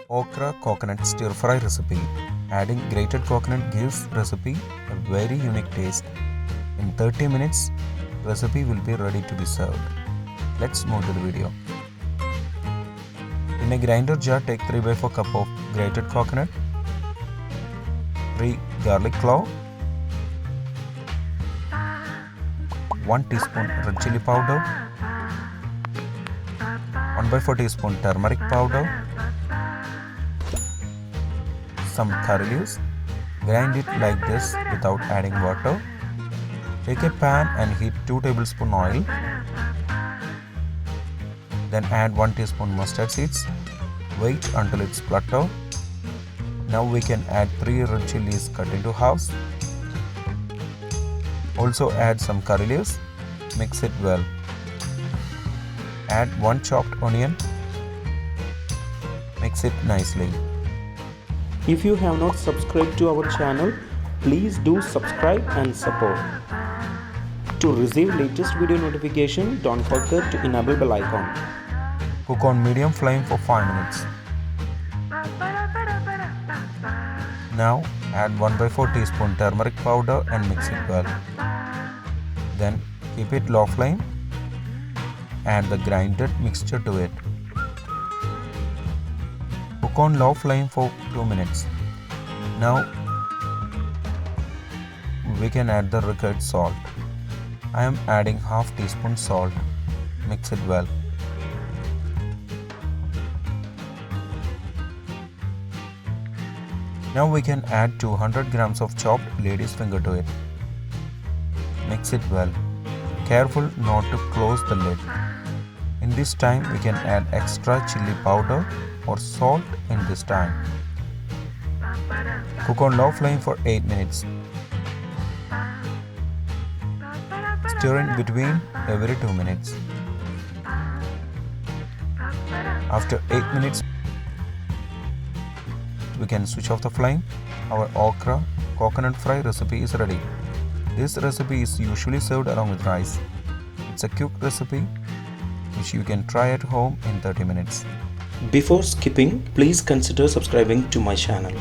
Okra coconut stir-fry recipe. Adding grated coconut gives recipe a very unique taste. In 30 minutes, recipe will be ready to be served. Let's move to the video. In a grinder jar, take 3/4 cup of grated coconut, 3 garlic clove, 1 teaspoon red chilli powder, 1/4 teaspoon turmeric powder, some curry leaves. Grind it like this without adding water. Take a pan and heat 2 tablespoons oil. Then add 1 teaspoon mustard seeds. Wait until it's splutter. Now we can add 3 red chillies cut into halves. Also add some curry leaves. Mix it well. Add 1 chopped onion. Mix it nicely. If you have not subscribed to our channel, please do subscribe and support. To receive latest video notification, don't forget to enable bell icon. Cook on medium flame for 5 minutes. Now add 1/4 teaspoon turmeric powder and mix it well. Then keep it low flame. Add the grinded mixture to it. Cook on low flame for 2 minutes. Now we can add the required salt. I am adding half teaspoon salt. Mix it well. Now we can add 200 grams of chopped lady's finger to it. Mix it well. Careful not to close the lid. In this time we can add extra chilli powder or salt in this time. Cook on low flame for 8 minutes. Stir in between every 2 minutes. After 8 minutes, we can switch off the flame. Our okra coconut fry recipe is ready. This recipe is usually served along with rice. It's a quick recipe which you can try at home in 30 minutes. Before skipping, please consider subscribing to my channel.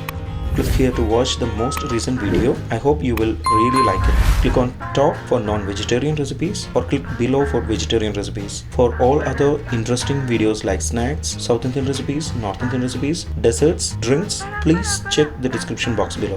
Click here to watch the most recent video. I hope you will really like it. Click on top for non-vegetarian recipes or click below for vegetarian recipes. For all other interesting videos like snacks, South Indian recipes, North Indian recipes, desserts, drinks, please check the description box below.